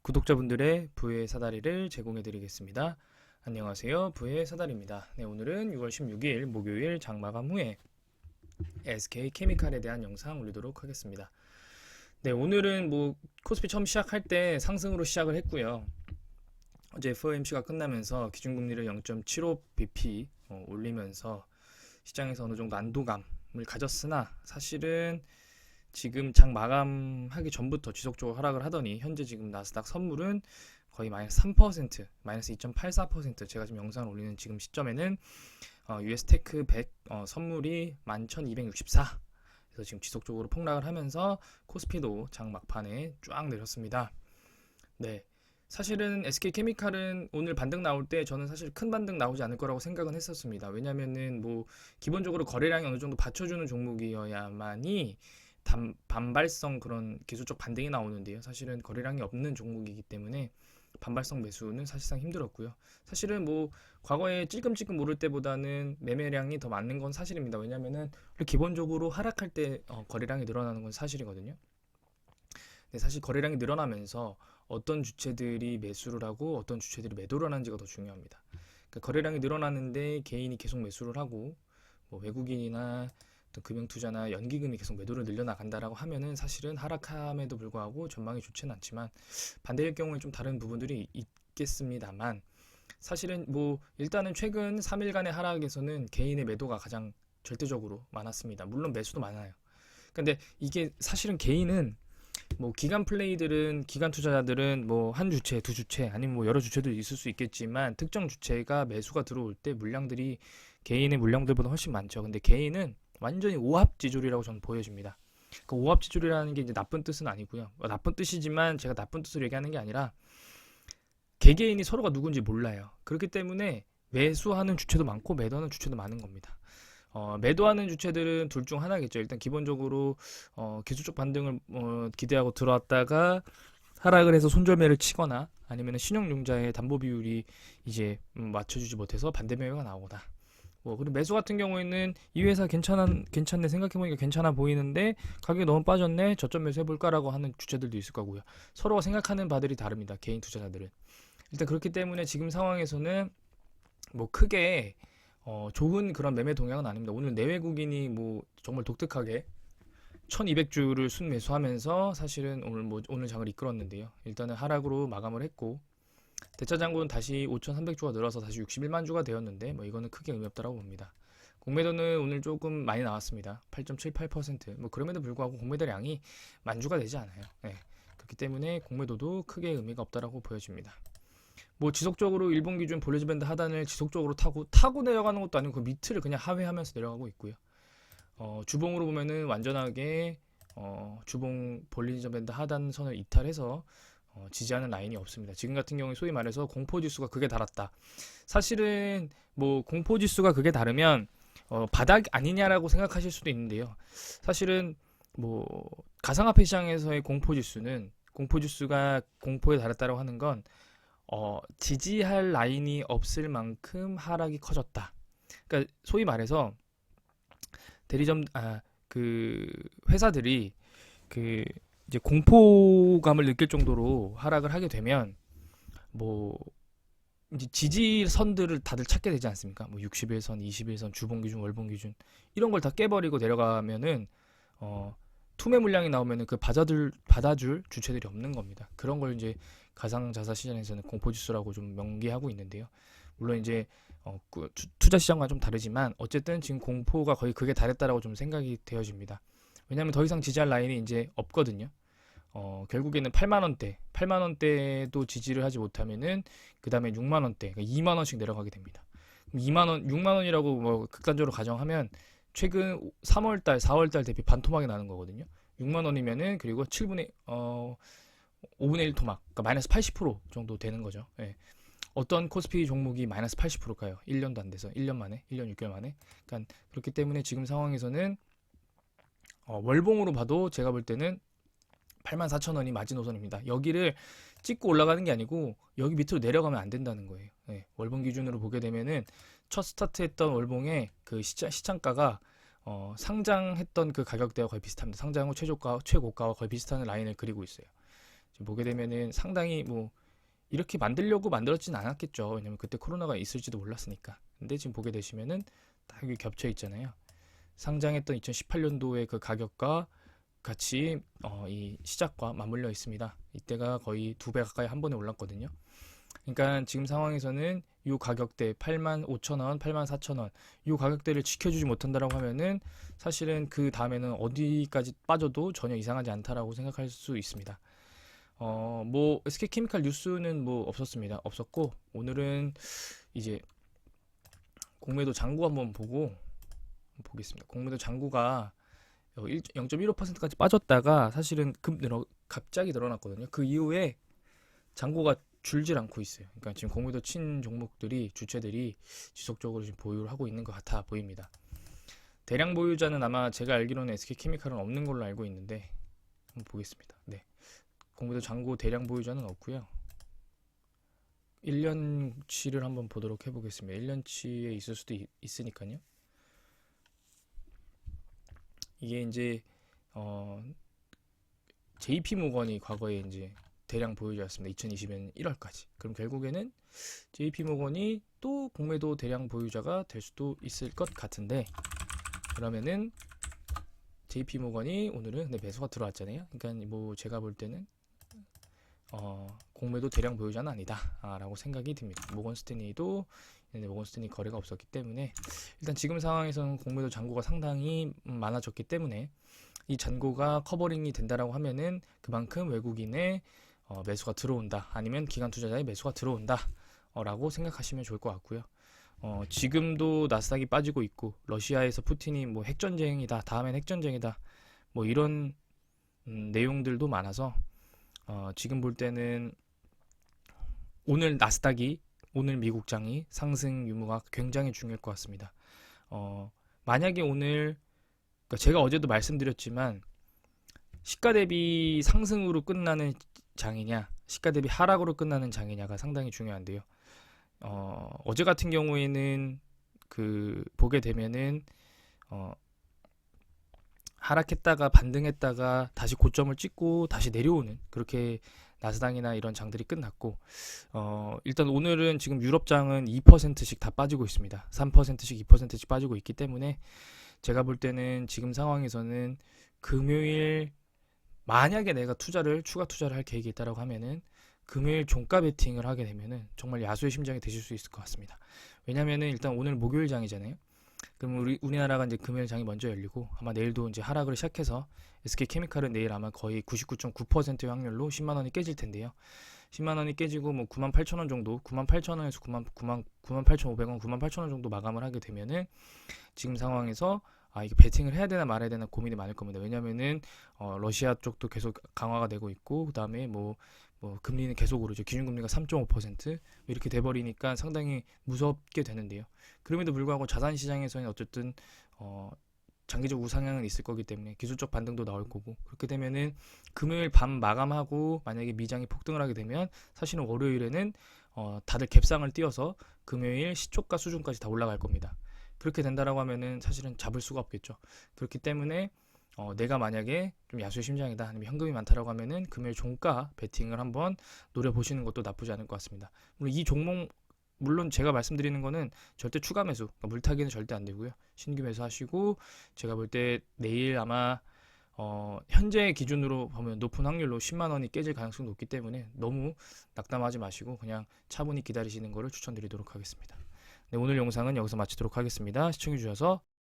구독자분들의 부의 사다리를 제공해 드리겠습니다. 안녕하세요. 부의 사다리입니다. 네, 오늘은 6월 16일 목요일 장마감 후에 SK케미칼에 대한 영상 올리도록 하겠습니다. 네, 오늘은 코스피 처음 시작할 때 상승으로 시작을 했고요. 어제 FOMC가 끝나면서 기준금리를 0.75bp 올리면서 시장에서 어느 정도 안도감을 가졌으나 사실은 지금 장 마감하기 전부터 지속적으로 하락을 하더니 현재 지금 나스닥 선물은 거의 마이너스 3%, 마이너스 2.84%. 제가 지금 영상을 올리는 지금 시점에는 US 테크 100 선물이 11,264. 그래서 지금 지속적으로 폭락을 하면서 코스피도 장 막판에 쫙 내렸습니다. 네. 사실은 SK케미칼은 오늘 반등 나올 때 저는 사실 큰 반등 나오지 않을 거라고 생각은 했었습니다. 왜냐면은 기본적으로 거래량이 어느 정도 받쳐주는 종목이어야만이 반발성 그런 기술적 반등이 나오는데요. 사실은 거래량이 없는 종목이기 때문에 반발성 매수는 사실상 힘들었고요. 사실은 과거에 찔끔찔끔 오를 때보다는 매매량이 더 많은 건 사실입니다. 왜냐면은 기본적으로 하락할 때 거래량이 늘어나는 건 사실이거든요. 근데 사실 거래량이 늘어나면서 어떤 주체들이 매수를 하고 어떤 주체들이 매도를 하는지가 더 중요합니다. 그러니까 거래량이 늘어나는데 개인이 계속 매수를 하고 외국인이나 금융투자나 연기금이 계속 매도를 늘려나간다라고 하면은 사실은 하락함에도 불구하고 전망이 좋지는 않지만 반대일 경우에 좀 다른 부분들이 있겠습니다만 사실은 일단은 최근 3일간의 하락에서는 개인의 매도가 가장 절대적으로 많았습니다. 물론 매수도 많아요. 근데 이게 사실은 개인은 기관 플레이들은 기관 투자자들은 한 주체, 두 주체 아니면 여러 주체들이 있을 수 있겠지만 특정 주체가 매수가 들어올 때 물량들이 개인의 물량들보다 훨씬 많죠. 근데 개인은 완전히 오합지졸이라고 저는 보여집니다. 그 오합지졸이라는 게 이제 나쁜 뜻은 아니고요. 나쁜 뜻이지만 제가 나쁜 뜻으로 얘기하는 게 아니라 개개인이 서로가 누군지 몰라요. 그렇기 때문에 매수하는 주체도 많고 매도하는 주체도 많은 겁니다. 매도하는 주체들은 둘 중 하나겠죠. 일단 기본적으로 기술적 반등을 기대하고 들어왔다가 하락을 해서 손절매를 치거나 아니면 신용융자의 담보 비율이 이제 맞춰주지 못해서 반대 매매가 나오거나 그리고 매수 같은 경우에는 이 회사 괜찮네 생각해보니까 괜찮아 보이는데 가격이 너무 빠졌네 저점 매수 해볼까라고 하는 주체들도 있을 거고요. 서로가 생각하는 바들이 다릅니다. 개인 투자자들은. 일단 그렇기 때문에 지금 상황에서는 크게 좋은 그런 매매 동향은 아닙니다. 오늘 내외국인이 정말 독특하게 1200주를 순매수하면서 사실은 오늘 장을 이끌었는데요. 일단은 하락으로 마감을 했고 대차장고는 다시 5300주가 늘어서 다시 61만 주가 되었는데 이거는 크게 의미 없다라고 봅니다. 공매도는 오늘 조금 많이 나왔습니다. 8.78%. 그럼에도 불구하고 공매도량이 만주가 되지 않아요. 네. 그렇기 때문에 공매도도 크게 의미가 없다라고 보여집니다. 지속적으로 일본 기준 볼리지 밴드 하단을 지속적으로 타고 내려가는 것도 아니고 그 밑을 그냥 하회하면서 내려가고 있고요. 주봉으로 보면은 완전하게 주봉 볼리지 밴드 하단 선을 이탈해서 지지하는 라인이 없습니다. 지금 같은 경우에 소위 말해서 공포지수가 극에 달았다. 사실은 공포지수가 극에 다르면 바닥 아니냐라고 생각하실 수도 있는데요. 사실은 가상화폐 시장에서의 공포지수가 공포에 달했다고 하는 건 지지할 라인이 없을 만큼 하락이 커졌다. 그러니까 소위 말해서 회사들이 이제 공포감을 느낄 정도로 하락을 하게 되면 이제 지지선들을 다들 찾게 되지 않습니까? 60일선, 20일선, 주봉 기준, 월봉 기준 이런 걸 다 깨버리고 내려가면은 투매 물량이 나오면은 그 받아줄 주체들이 없는 겁니다. 그런 걸 이제 가상자산 시장에서는 공포지수라고 좀 명기하고 있는데요. 물론 이제 투자 시장과 좀 다르지만 어쨌든 지금 공포가 거의 극에 달했다라고 좀 생각이 되어집니다. 왜냐하면 더 이상 지지할 라인이 이제 없거든요. 결국에는 8만원대도 지지를 하지 못하면은 그 다음에 6만원대, 그러니까 2만원씩 내려가게 됩니다. 6만원이라고 극단적으로 가정하면 최근 3월달, 4월달 대비 반토막이 나는 거거든요. 6만원이면은 그리고 5분의 1 토막, 그러니까 마이너스 80% 정도 되는 거죠. 예. 어떤 코스피 종목이 마이너스 80% 가요. 1년도 안 돼서 1년 만에, 1년 6개월 만에. 그러니까 그렇기 때문에 지금 상황에서는 월봉으로 봐도 제가 볼 때는 84,000원이 마지노선입니다. 여기를 찍고 올라가는 게 아니고 여기 밑으로 내려가면 안 된다는 거예요. 네, 월봉 기준으로 보게 되면은 첫 스타트했던 월봉의 그 시장가가 상장했던 그 가격대와 거의 비슷합니다. 상장 후 최고가와 거의 비슷한 라인을 그리고 있어요. 지금 보게 되면은 상당히 뭐 이렇게 만들려고 만들었진 않았겠죠. 왜냐면 그때 코로나가 있을지도 몰랐으니까. 근데 지금 보게 되시면은 딱 여기 겹쳐 있잖아요. 상장했던 2018년도의 그 가격과 같이 이 시작과 맞물려 있습니다. 이때가 거의 2배 가까이 한 번에 올랐거든요. 그러니까 지금 상황에서는 이 가격대 85,000원, 84,000원 이 가격대를 지켜주지 못한다라고 하면은 사실은 그 다음에는 어디까지 빠져도 전혀 이상하지 않다라고 생각할 수 있습니다. 뭐 SK케미칼 뉴스는 뭐 없었습니다. 없었고 오늘은 이제 공매도 잔고 한번 보고 보겠습니다. 공매도 잔고가 0.15%까지 빠졌다가 사실은 갑자기 늘어났거든요. 그 이후에 잔고가 줄질 않고 있어요. 그러니까 지금 공매도 친 종목들이 주체들이 지속적으로 지금 보유를 하고 있는 것 같아 보입니다. 대량 보유자는 아마 제가 알기로는 SK케미칼은 없는 걸로 알고 있는데 한번 보겠습니다. 네, 공매도 잔고 대량 보유자는 없고요. 1년치를 한번 보도록 해보겠습니다. 1년치에 있을 수도 있으니까요. 이게 이제 JP모건이 과거에 이제 대량 보유자였습니다. 2020년 1월까지. 그럼 결국에는 JP모건이 또 공매도 대량 보유자가 될 수도 있을 것 같은데, 그러면은 JP모건이 오늘은 매수가 들어왔잖아요. 그러니까 뭐 제가 볼 때는 공매도 대량 보유자는 아니다 라고 생각이 듭니다. 모건스탠리도 모건스탠리 거래가 없었기 때문에 일단 지금 상황에서는 공매도 잔고가 상당히 많아졌기 때문에 이 잔고가 커버링이 된다라고 하면은 그만큼 외국인의 매수가 들어온다, 아니면 기관 투자자의 매수가 들어온다 라고 생각하시면 좋을 것 같고요. 지금도 나스닥이 빠지고 있고 러시아에서 푸틴이 뭐 핵전쟁이다, 다음엔 핵전쟁이다, 뭐 이런 내용들도 많아서 지금 볼 때는 오늘 나스닥이, 오늘 미국장이 상승 유무가 굉장히 중요할 것 같습니다. 만약에 오늘, 그러니까 제가 어제도 말씀드렸지만 시가 대비 상승으로 끝나는 장이냐, 시가 대비 하락으로 끝나는 장이냐가 상당히 중요한데요. 어제 같은 경우에는 보게 되면은 하락했다가 반등했다가 다시 고점을 찍고 다시 내려오는, 그렇게 나스닥이나 이런 장들이 끝났고, 일단 오늘은 지금 유럽장은 2%씩 다 빠지고 있습니다. 3%씩 2%씩 빠지고 있기 때문에 제가 볼 때는 지금 상황에서는 금요일 만약에 내가 추가 투자를 할 계획이 있다라고 하면은 금요일 종가 베팅을 하게 되면은 정말 야수의 심장이 되실 수 있을 것 같습니다. 왜냐면은 일단 오늘 목요일 장이잖아요. 그럼 우리나라가 이제 금요일 장이 먼저 열리고 아마 내일도 이제 하락을 시작해서 SK케미칼은 내일 아마 거의 99.9%의 확률로 10만 원이 깨질 텐데요. 10만 원이 깨지고 뭐 98,000원 정도, 98,000원에서 98,500원, 98,000원 정도 마감을 하게 되면은 지금 상황에서 이게 베팅을 해야 되나 말아야 되나 고민이 많을 겁니다. 왜냐면은 러시아 쪽도 계속 강화가 되고 있고, 그다음에 뭐 금리는 계속 오르죠. 기준금리가 3.5% 이렇게 돼버리니까 상당히 무섭게 되는데요. 그럼에도 불구하고 자산시장에서는 어쨌든 장기적 우상향은 있을 거기 때문에 기술적 반등도 나올 거고, 그렇게 되면은 금요일 밤 마감하고 만약에 미장이 폭등을 하게 되면 사실은 월요일에는 다들 갭상을 띄워서 금요일 시초가 수준까지 다 올라갈 겁니다. 그렇게 된다라고 하면은 사실은 잡을 수가 없겠죠. 그렇기 때문에 내가 만약에 좀 야수의 심장이다, 아니면 현금이 많다라고 하면은 금요일 종가 베팅을 한번 노려보시는 것도 나쁘지 않을 것 같습니다. 물론 이 종목, 물론 제가 말씀드리는 거는 절대 추가 매수, 그러니까 물타기는 절대 안 되고요. 신규 매수하시고, 제가 볼 때 내일 아마 현재 기준으로 보면 높은 확률로 10만 원이 깨질 가능성이 높기 때문에 너무 낙담하지 마시고 그냥 차분히 기다리시는 것을 추천드리도록 하겠습니다. 네, 오늘 영상은 여기서 마치도록 하겠습니다. 시청해주셔서